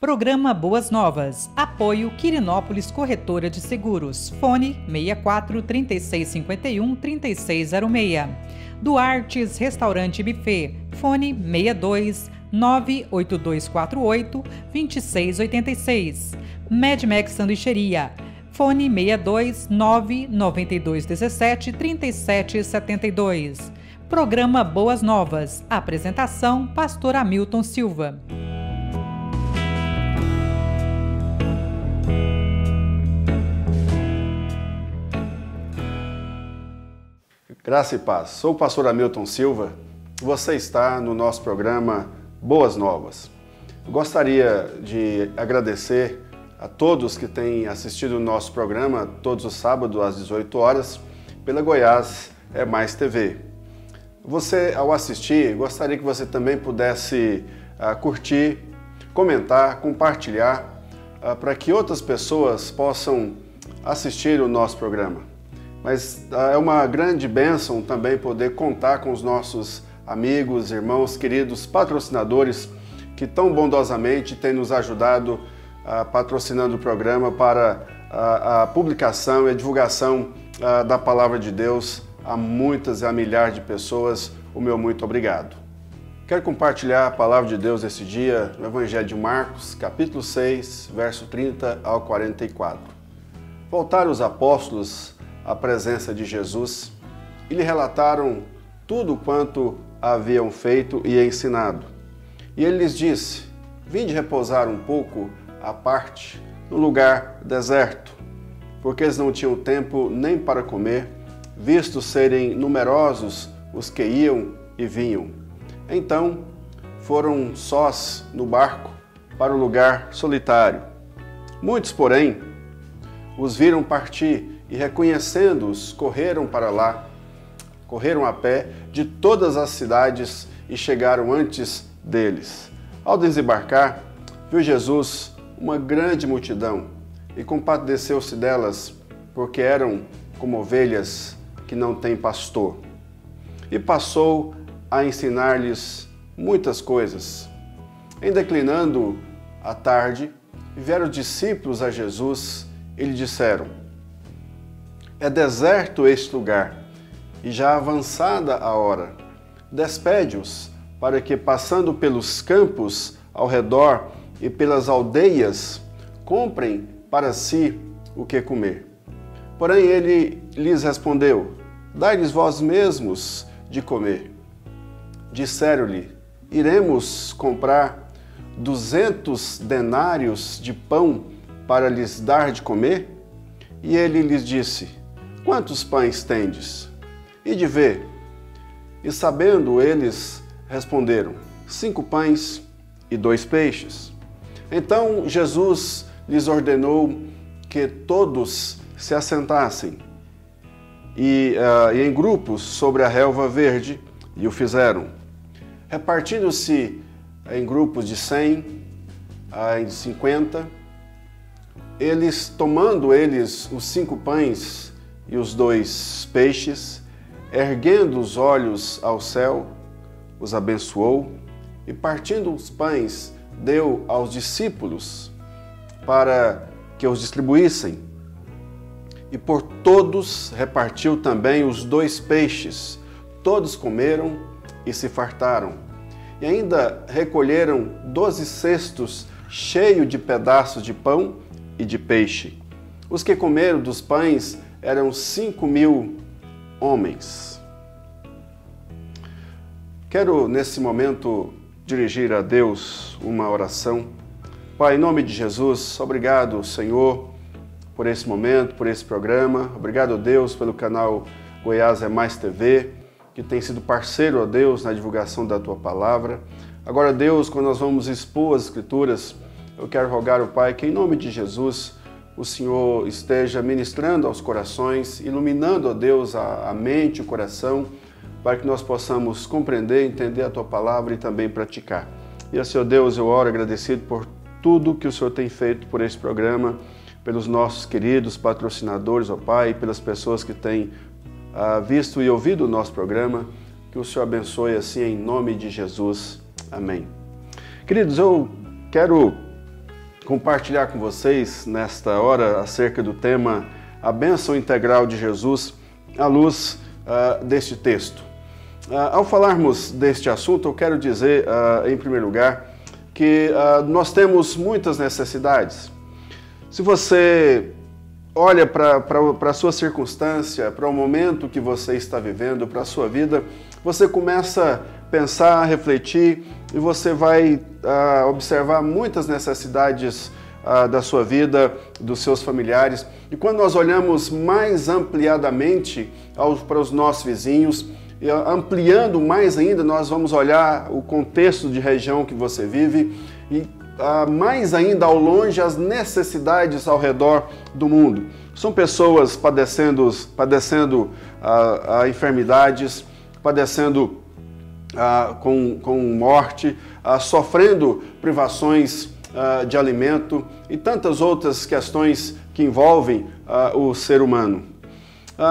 Programa Boas Novas. Apoio Quirinópolis Corretora de Seguros. Fone 64 3651 3606. Duartes Restaurante Buffet. Fone 62 98248 2686. Medmax Sanduicheria. Fone 62 99217 3772. Programa Boas Novas. Apresentação: Pastor Hamilton Silva. Graça e paz. Sou o pastor Hamilton Silva. Você está no nosso programa Boas Novas. Gostaria de agradecer a todos que têm assistido o nosso programa todos os sábados às 18 horas pela Goiás é Mais TV. Você, ao assistir, gostaria que você também pudesse curtir, comentar, compartilhar para que outras pessoas possam assistir o nosso programa. Mas é uma grande bênção também poder contar com os nossos amigos, irmãos, queridos patrocinadores que tão bondosamente têm nos ajudado patrocinando o programa para a publicação e a divulgação da Palavra de Deus a muitas e a milhares de pessoas. O meu muito obrigado. Quero compartilhar a Palavra de Deus esse dia no Evangelho de Marcos, capítulo 6, verso 30 ao 44. Voltaram os apóstolos à presença de Jesus e lhe relataram tudo quanto haviam feito e ensinado. E ele lhes disse: vinde repousar um pouco à parte no lugar deserto, porque eles não tinham tempo nem para comer, visto serem numerosos os que iam e vinham. Então foram sós no barco para o lugar solitário. Muitos, porém, os viram partir e, reconhecendo-os, correram para lá, correram a pé de todas as cidades e chegaram antes deles. Ao desembarcar, viu Jesus uma grande multidão e compadeceu-se delas, porque eram como ovelhas que não têm pastor. E passou a ensinar-lhes muitas coisas. Em declinando a tarde, vieram os discípulos a Jesus e lhe disseram: é deserto este lugar, e já avançada a hora. Despede-os, para que, passando pelos campos ao redor e pelas aldeias, comprem para si o que comer. Porém ele lhes respondeu: dai-lhes vós mesmos de comer. Disseram-lhe: iremos comprar 200 denários de pão para lhes dar de comer? E ele lhes disse: quantos pães tendes? E de ver. E sabendo eles, responderam: 5 pães e 2 peixes. Então Jesus lhes ordenou que todos se assentassem e em grupos sobre a relva verde, e o fizeram. Repartindo-se em grupos de 100, em 50, eles, tomando eles os 5 pães e os 2 peixes, erguendo os olhos ao céu, os abençoou e, partindo os pães, deu aos discípulos para que os distribuíssem. E por todos repartiu também os 2 peixes. Todos comeram e se fartaram. E ainda recolheram 12 cestos cheios de pedaços de pão e de peixe. Os que comeram dos pães eram 5.000 homens. Quero, nesse momento, dirigir a Deus uma oração. Pai, em nome de Jesus, obrigado, Senhor, por esse momento, por esse programa. Obrigado, Deus, pelo canal Goiás é Mais TV, que tem sido parceiro, ó Deus, na divulgação da Tua Palavra. Agora, Deus, quando nós vamos expor as Escrituras, eu quero rogar ao Pai que, em nome de Jesus, o Senhor esteja ministrando aos corações, iluminando, ó Deus, a mente, o coração, para que nós possamos compreender, entender a Tua Palavra e também praticar. E, Senhor Deus, eu oro agradecido por tudo que o Senhor tem feito por esse programa, pelos nossos queridos patrocinadores, ó Pai, pelas pessoas que têm visto e ouvido o nosso programa. Que o Senhor abençoe assim em nome de Jesus. Amém. Queridos, eu quero compartilhar com vocês nesta hora acerca do tema A Bênção Integral de Jesus à luz deste texto. Ao falarmos deste assunto, eu quero dizer, em primeiro lugar, que nós temos muitas necessidades. Se você olha para a sua circunstância, para o momento que você está vivendo, para a sua vida, você começa a pensar, a refletir e você vai observar muitas necessidades da sua vida, dos seus familiares. E quando nós olhamos mais ampliadamente para os nossos vizinhos, e ampliando mais ainda, nós vamos olhar o contexto de região que você vive e mais ainda ao longe as necessidades ao redor do mundo. São pessoas padecendo enfermidades, padecendo com morte, sofrendo privações de alimento e tantas outras questões que envolvem o ser humano.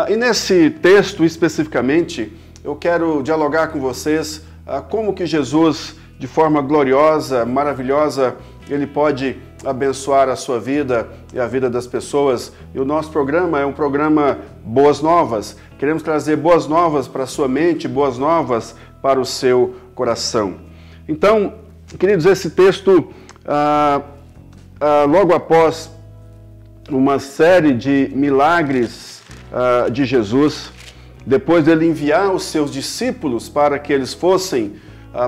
E nesse texto especificamente, eu quero dialogar com vocês como que Jesus, de forma gloriosa, maravilhosa, ele pode abençoar a sua vida e a vida das pessoas. E o nosso programa é um programa Boas Novas. Queremos trazer boas novas para a sua mente, boas novas para o seu coração. Então, queridos, esse texto, logo após uma série de milagres de Jesus, depois dele enviar os seus discípulos para que eles fossem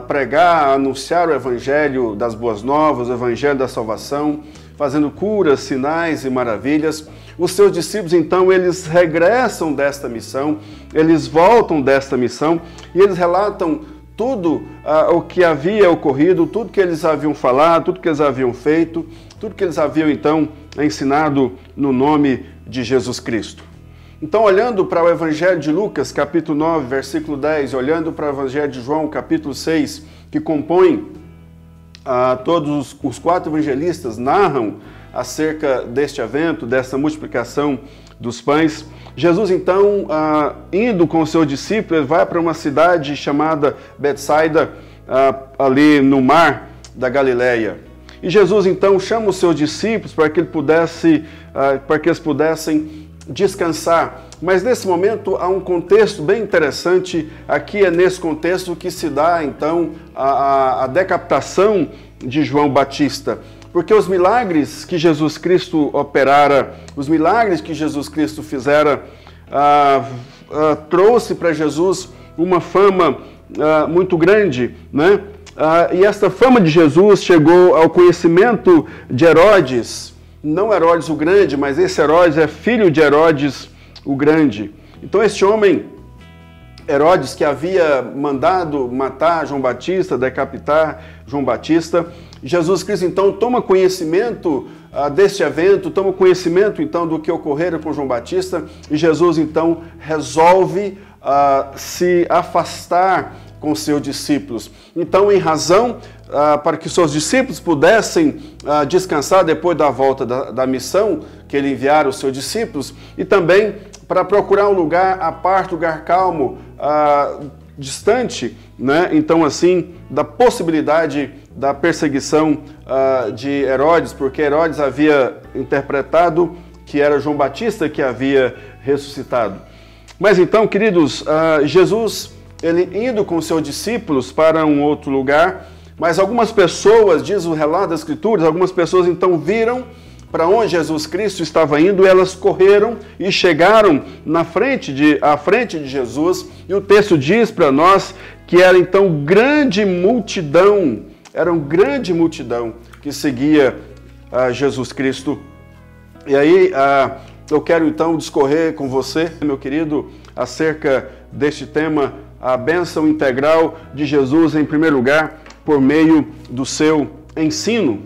pregar, anunciar o Evangelho das Boas Novas, o Evangelho da Salvação, fazendo curas, sinais e maravilhas. Os seus discípulos, então, eles regressam desta missão, eles voltam desta missão e eles relatam tudo o que havia ocorrido, tudo que eles haviam falado, tudo que eles haviam feito, tudo que eles haviam, então, ensinado no nome de Jesus Cristo. Então, olhando para o Evangelho de Lucas, capítulo 9, versículo 10, olhando para o Evangelho de João, capítulo 6, que compõem todos os quatro evangelistas, narram acerca deste evento, dessa multiplicação dos pães. Jesus, então, indo com os seus discípulos, vai para uma cidade chamada Betsaida, ali no mar da Galileia. E Jesus, então, chama os seus discípulos para que eles pudessem descansar. Mas nesse momento há um contexto bem interessante. Aqui é nesse contexto que se dá então a decapitação de João Batista, porque os milagres que Jesus Cristo operara, os milagres que Jesus Cristo fizera, trouxe para Jesus uma fama muito grande, né? E esta fama de Jesus chegou ao conhecimento de Herodes. Não Herodes o Grande, mas esse Herodes é filho de Herodes o Grande. Então este homem, Herodes, que havia mandado matar João Batista, decapitar João Batista, Jesus Cristo então toma conhecimento deste evento, toma conhecimento então do que ocorrera com João Batista, e Jesus então resolve se afastar com seus discípulos. Então, em razão para que seus discípulos pudessem descansar depois da volta da missão que ele enviara aos seus discípulos, e também para procurar um lugar à parte, um lugar calmo, distante, né? Então, assim, da possibilidade da perseguição de Herodes, porque Herodes havia interpretado que era João Batista que havia ressuscitado. Mas então, queridos, Jesus, ele indo com seus discípulos para um outro lugar, mas algumas pessoas, diz o relato das Escrituras, algumas pessoas então viram para onde Jesus Cristo estava indo, elas correram e chegaram à frente de Jesus, e o texto diz para nós que era então grande multidão, era uma grande multidão que seguia Jesus Cristo. E aí eu quero então discorrer com você, meu querido, acerca deste tema, a bênção integral de Jesus, em primeiro lugar, por meio do seu ensino.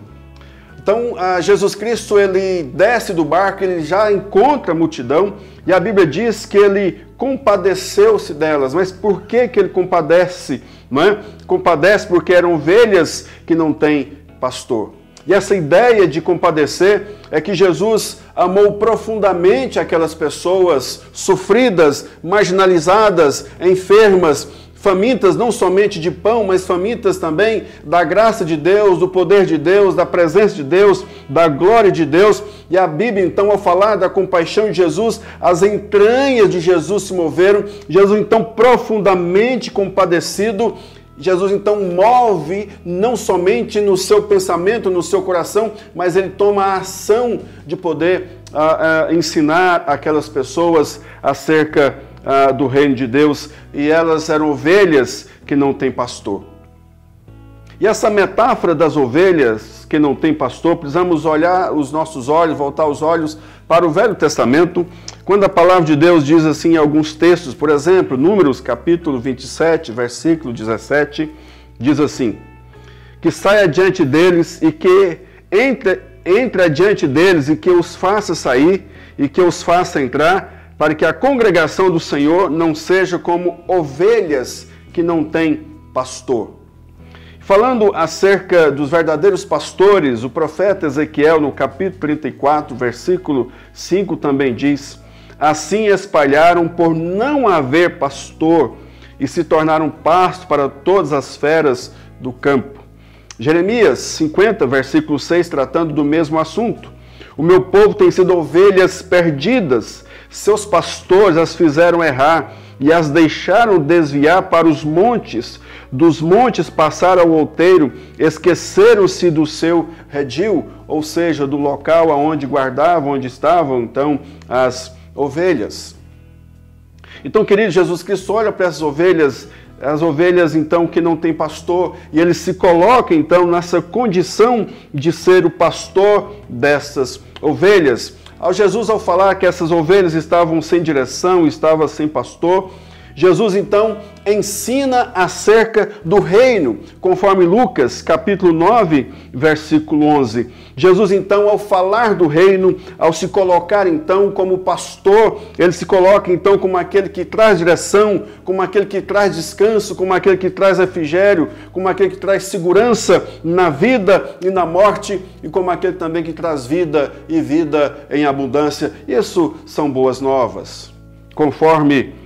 Então, Jesus Cristo, ele desce do barco, ele já encontra a multidão, e a Bíblia diz que ele compadeceu-se delas. Mas por que ele compadece? Não é? Compadece porque eram ovelhas que não têm pastor. E essa ideia de compadecer é que Jesus amou profundamente aquelas pessoas sofridas, marginalizadas, enfermas, famintas não somente de pão, mas famintas também da graça de Deus, do poder de Deus, da presença de Deus, da glória de Deus. E a Bíblia, então, ao falar da compaixão de Jesus, as entranhas de Jesus se moveram. Jesus, então, profundamente compadecido, Jesus, então, move não somente no seu pensamento, no seu coração, mas ele toma a ação de poder ensinar aquelas pessoas acerca do reino de Deus, e elas eram ovelhas que não têm pastor. E essa metáfora das ovelhas que não têm pastor, precisamos olhar os nossos olhos, voltar os olhos para o Velho Testamento, quando a palavra de Deus diz assim em alguns textos, por exemplo, Números capítulo 27, versículo 17, diz assim: que saia adiante deles e que entre adiante deles e que os faça sair e que os faça entrar, para que a congregação do Senhor não seja como ovelhas que não têm pastor. Falando acerca dos verdadeiros pastores, o profeta Ezequiel, no capítulo 34, versículo 5, também diz: assim espalharam por não haver pastor e se tornaram pasto para todas as feras do campo. Jeremias 50, versículo 6, tratando do mesmo assunto: o meu povo tem sido ovelhas perdidas, seus pastores as fizeram errar e as deixaram desviar para os montes. Dos montes passaram ao outeiro, esqueceram-se do seu redil, ou seja, do local onde guardavam, onde estavam então as ovelhas. Então, querido, Jesus Cristo olha para essas ovelhas, as ovelhas então que não têm pastor, e ele se coloca então nessa condição de ser o pastor dessas ovelhas. Jesus, ao falar que essas ovelhas estavam sem direção, estavam sem pastor, Jesus então ensina acerca do reino, conforme Lucas capítulo 9, versículo 11. Jesus então, ao falar do reino, ao se colocar então como pastor, ele se coloca então como aquele que traz direção, como aquele que traz descanso, como aquele que traz refrigério, como aquele que traz segurança na vida e na morte, e como aquele também que traz vida e vida em abundância. Isso são boas novas, conforme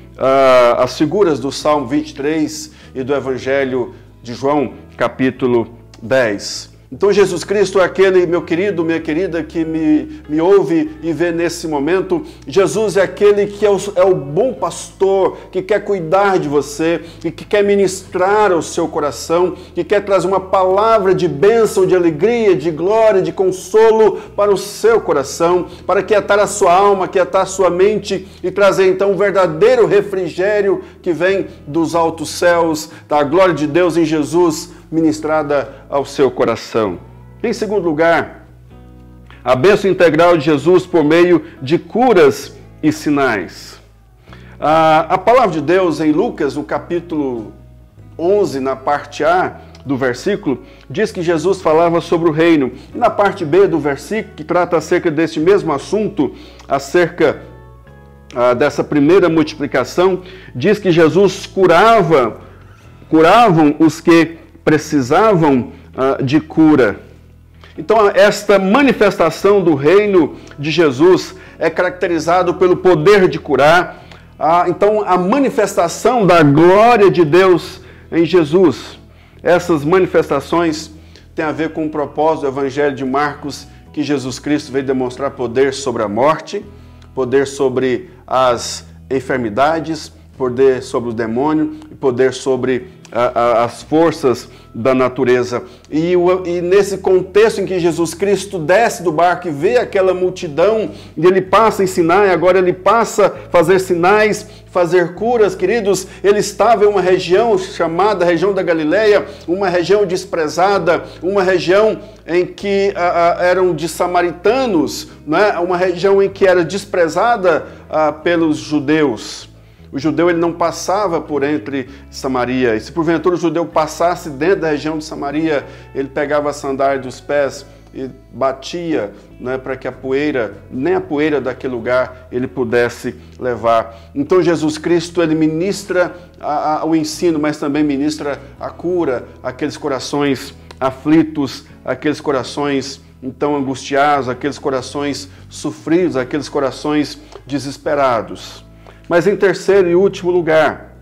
as figuras do Salmo 23 e do Evangelho de João, capítulo 10. Então Jesus Cristo é aquele, meu querido, minha querida, que me ouve e vê nesse momento. Jesus é aquele que é o bom pastor, que quer cuidar de você, e que quer ministrar ao seu coração, que quer trazer uma palavra de bênção, de alegria, de glória, de consolo para o seu coração, para quietar a sua alma, quietar a sua mente e trazer então um verdadeiro refrigério que vem dos altos céus, da glória de Deus em Jesus, ministrada ao seu coração. Em segundo lugar, a bênção integral de Jesus por meio de curas e sinais. A palavra de Deus em Lucas, no capítulo 11, na parte A do versículo, diz que Jesus falava sobre o reino. E na parte B do versículo, que trata acerca deste mesmo assunto, acerca dessa primeira multiplicação, diz que Jesus curavam os que precisavam de cura. Então, esta manifestação do reino de Jesus é caracterizado pelo poder de curar. Então, a manifestação da glória de Deus em Jesus. Essas manifestações têm a ver com o propósito do Evangelho de Marcos, que Jesus Cristo veio demonstrar poder sobre a morte, poder sobre as enfermidades, poder sobre o demônio e poder sobre as forças da natureza. E nesse contexto em que Jesus Cristo desce do barco e vê aquela multidão, e ele passa a ensinar, e agora ele passa a fazer sinais, fazer curas, queridos, ele estava em uma região chamada região da Galileia, uma região desprezada, uma região em que eram de samaritanos, né? Uma região em que era desprezada pelos judeus. O judeu ele não passava por entre Samaria, e se porventura o judeu passasse dentro da região de Samaria, ele pegava a sandália dos pés e batia, né, para que a poeira, nem a poeira daquele lugar ele pudesse levar. Então Jesus Cristo ele ministra o ensino, mas também ministra a cura àqueles corações aflitos, aqueles corações então angustiados, aqueles corações sofridos, aqueles corações desesperados. Mas em terceiro e último lugar,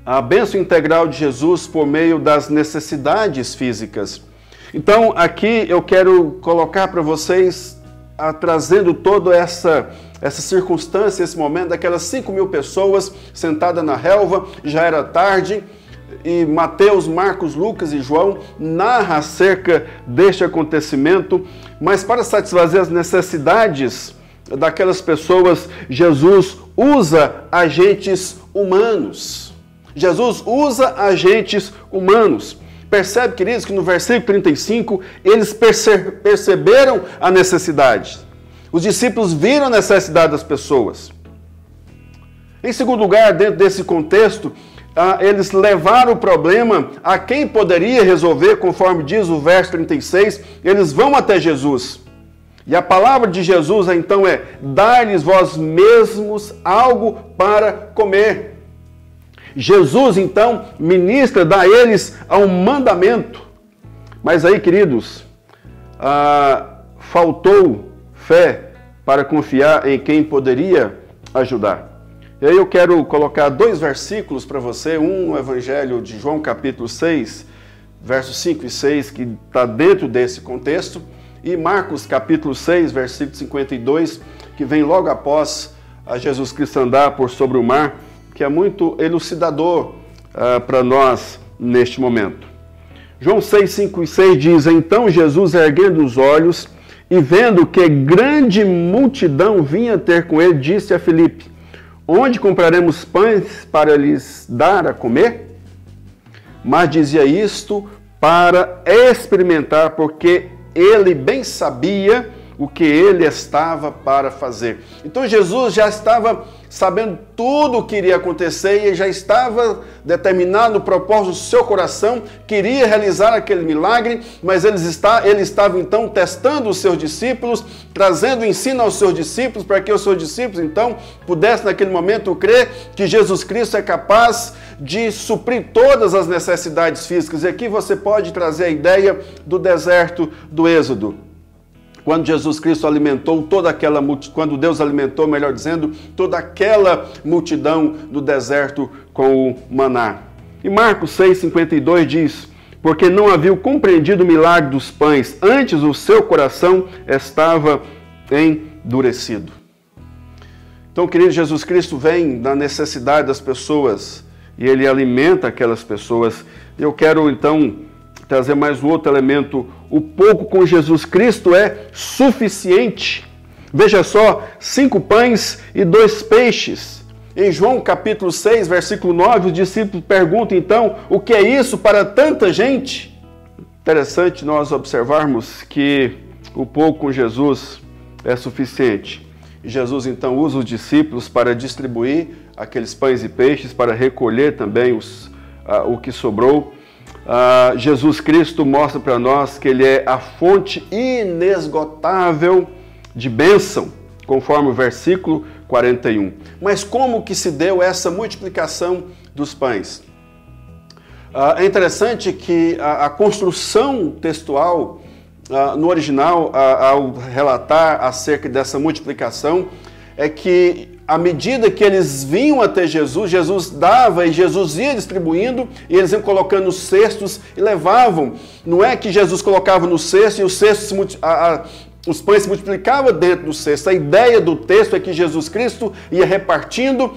a bênção integral de Jesus por meio das necessidades físicas. Então, aqui eu quero colocar para vocês, trazendo toda essa circunstância, esse momento, daquelas 5.000 pessoas sentadas na relva, já era tarde, e Mateus, Marcos, Lucas e João narram acerca deste acontecimento, mas para satisfazer as necessidades daquelas pessoas, Jesus usa agentes humanos. Jesus usa agentes humanos. Percebe, queridos, que no versículo 35, eles perceberam a necessidade. Os discípulos viram a necessidade das pessoas. Em segundo lugar, dentro desse contexto, eles levaram o problema a quem poderia resolver, conforme diz o verso 36, eles vão até Jesus. E a palavra de Jesus, então, é: dar-lhes vós mesmos algo para comer. Jesus, então, ministra, dá a eles um mandamento. Mas aí, queridos, faltou fé para confiar em quem poderia ajudar. E aí eu quero colocar 2 versículos para você, um no Evangelho de João, capítulo 6, versos 5 e 6, que está dentro desse contexto, e Marcos, capítulo 6, versículo 52, que vem logo após a Jesus Cristo andar por sobre o mar, que é muito elucidador para nós neste momento. João 6, 5 e 6 diz: então Jesus, erguendo os olhos e vendo que grande multidão vinha ter com ele, disse a Filipe: onde compraremos pães para lhes dar a comer? Mas dizia isto para experimentar, porque ele bem sabia o que ele estava para fazer. Então Jesus já estava sabendo tudo o que iria acontecer e já estava determinado no propósito do seu coração, queria realizar aquele milagre, mas ele estava então testando os seus discípulos, trazendo ensino aos seus discípulos, para que os seus discípulos então pudessem naquele momento crer que Jesus Cristo é capaz de suprir todas as necessidades físicas. E aqui você pode trazer a ideia do deserto do Êxodo. Quando Jesus Cristo alimentou toda aquela multidão, quando Deus alimentou, melhor dizendo, toda aquela multidão no deserto com o maná. E Marcos 6,52 diz: porque não haviam compreendido o milagre dos pães, antes o seu coração estava endurecido. Então, querido, Jesus Cristo vem na necessidade das pessoas e ele alimenta aquelas pessoas. Eu quero então trazer mais um outro elemento: o pouco com Jesus Cristo é suficiente. Veja só, 5 pães e 2 peixes. Em João capítulo 6, versículo 9, os discípulos perguntam então: o que é isso para tanta gente? Interessante nós observarmos que o pouco com Jesus é suficiente. E Jesus então usa os discípulos para distribuir aqueles pães e peixes, para recolher também o que sobrou. Jesus Cristo mostra para nós que ele é a fonte inesgotável de bênção, conforme o versículo 41. Mas como que se deu essa multiplicação dos pães? É interessante que a construção textual, no original, ao relatar acerca dessa multiplicação, é que à medida que eles vinham até Jesus, Jesus dava e Jesus ia distribuindo, e eles iam colocando nos cestos e levavam. Não é que Jesus colocava no cesto e os pães se multiplicavam dentro do cesto. A ideia do texto é que Jesus Cristo ia repartindo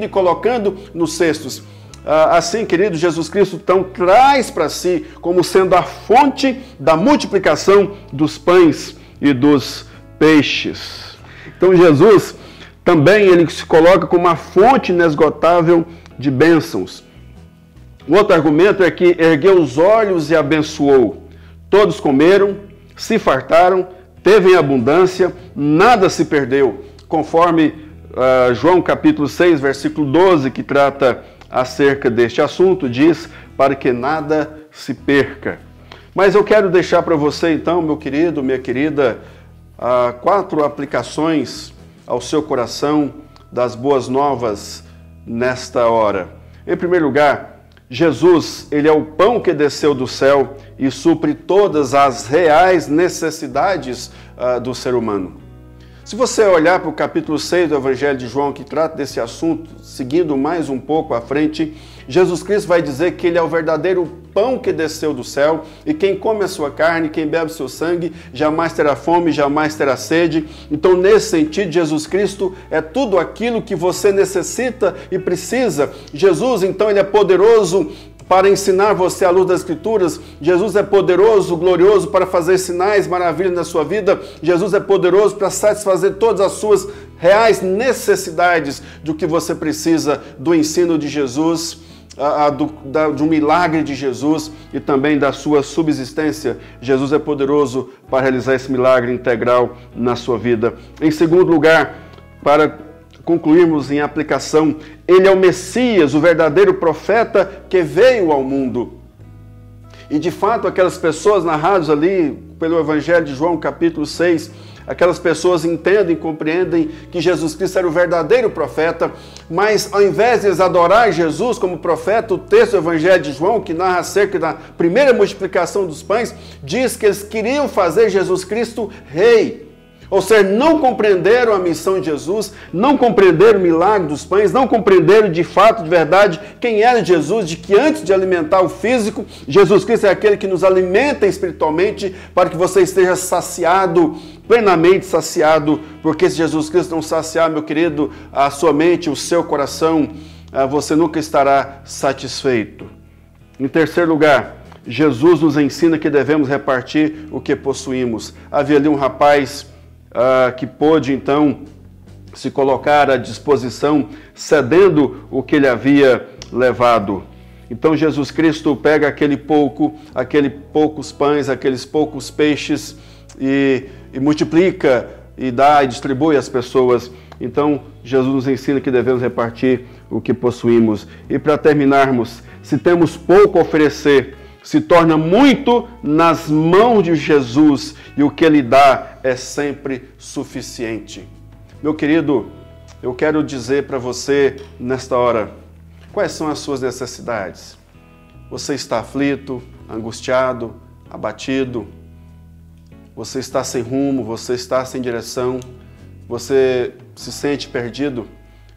e colocando nos cestos. Assim, querido, Jesus Cristo então traz para si como sendo a fonte da multiplicação dos pães e dos peixes. Então Jesus também ele se coloca como uma fonte inesgotável de bênçãos. O outro argumento é que ergueu os olhos e abençoou. Todos comeram, se fartaram, teve em abundância, nada se perdeu. Conforme João capítulo 6, versículo 12, que trata acerca deste assunto, diz: para que nada se perca. Mas eu quero deixar para você então, meu querido, minha querida, 4 aplicações ao seu coração das boas novas nesta hora. Em primeiro lugar, Jesus, ele é o pão que desceu do céu e supre todas as reais necessidades do ser humano. Se você olhar para o capítulo 6 do Evangelho de João, que trata desse assunto, seguindo mais um pouco à frente, Jesus Cristo vai dizer que ele é o verdadeiro pão que desceu do céu, e quem come a sua carne, quem bebe o seu sangue, jamais terá fome, jamais terá sede. Então, nesse sentido, Jesus Cristo é tudo aquilo que você necessita e precisa. Jesus, então, ele é poderoso para ensinar você à luz das Escrituras. Jesus é poderoso, glorioso para fazer sinais, maravilhas na sua vida. Jesus é poderoso para satisfazer todas as suas reais necessidades do que você precisa, do ensino de Jesus, de um milagre de Jesus e também da sua subsistência. Jesus é poderoso para realizar esse milagre integral na sua vida. Em segundo lugar, para concluirmos em aplicação, ele é o Messias, o verdadeiro profeta que veio ao mundo. E de fato, aquelas pessoas narradas ali pelo Evangelho de João, capítulo 6, aquelas pessoas entendem, compreendem que Jesus Cristo era o verdadeiro profeta, mas ao invés de eles adorar Jesus como profeta, o texto do Evangelho de João, que narra acerca da primeira multiplicação dos pães, diz que eles queriam fazer Jesus Cristo rei. Ou seja, não compreenderam a missão de Jesus, não compreenderam o milagre dos pães, não compreenderam de fato, de verdade, quem era Jesus, de que antes de alimentar o físico, Jesus Cristo é aquele que nos alimenta espiritualmente para que você esteja saciado, plenamente saciado, porque se Jesus Cristo não saciar, meu querido, a sua mente, o seu coração, você nunca estará satisfeito. Em terceiro lugar, Jesus nos ensina que devemos repartir o que possuímos. Havia ali um rapaz que pôde então se colocar à disposição, cedendo o que ele havia levado. Então Jesus Cristo pega aqueles poucos pães, aqueles poucos peixes e multiplica e dá e distribui às pessoas. Então Jesus nos ensina que devemos repartir o que possuímos. E para terminarmos, se temos pouco a oferecer, se torna muito nas mãos de Jesus, e o que Ele dá é sempre suficiente. Meu querido, eu quero dizer para você nesta hora, quais são as suas necessidades? Você está aflito, angustiado, abatido? Você está sem rumo, você está sem direção? Você se sente perdido?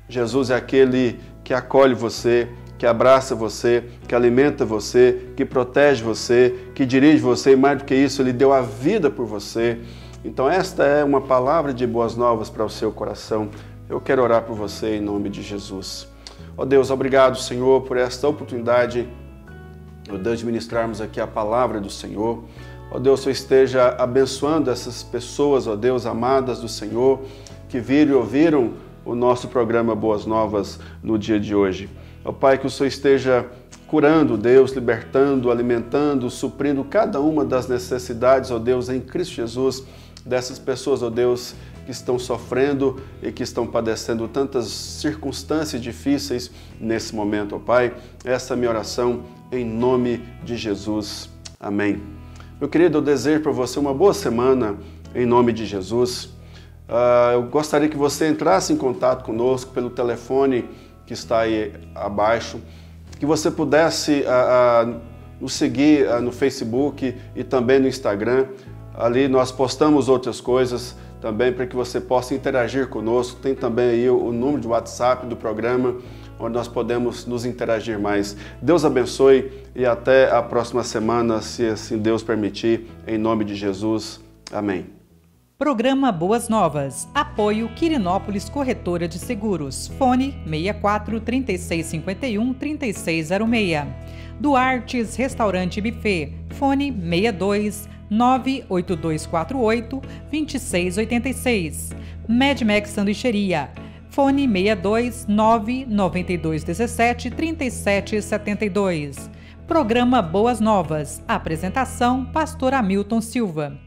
Jesus é aquele que acolhe você, que abraça você, que alimenta você, que protege você, que dirige você, e mais do que isso, Ele deu a vida por você. Então esta é uma palavra de boas novas para o seu coração. Eu quero orar por você em nome de Jesus. Ó Deus, obrigado, Senhor, por esta oportunidade, ó Deus, de ministrarmos aqui a palavra do Senhor. Ó Deus, Senhor esteja abençoando essas pessoas, ó Deus, amadas do Senhor, que viram e ouviram o nosso programa Boas Novas no dia de hoje. Ó Pai, que o Senhor esteja curando, Deus, libertando, alimentando, suprindo cada uma das necessidades, ó Deus, em Cristo Jesus, dessas pessoas, ó Deus, que estão sofrendo e que estão padecendo tantas circunstâncias difíceis nesse momento, ó Pai. Essa é a minha oração em nome de Jesus. Amém. Meu querido, eu desejo para você uma boa semana em nome de Jesus. Eu gostaria que você entrasse em contato conosco pelo telefone que está aí abaixo, que você pudesse nos seguir no Facebook e também no Instagram. Ali nós postamos outras coisas também para que você possa interagir conosco. Tem também aí o número de WhatsApp do programa, onde nós podemos nos interagir mais. Deus abençoe e até a próxima semana, se assim Deus permitir, em nome de Jesus. Amém. Programa Boas Novas. Apoio Quirinópolis Corretora de Seguros. Fone 64 3651 3606. Duartes Restaurante Buffet. Fone 62 98248 2686. Medmex Sanduicheria. Fone 62 99217 3772. Programa Boas Novas. Apresentação: Pastor Hamilton Silva.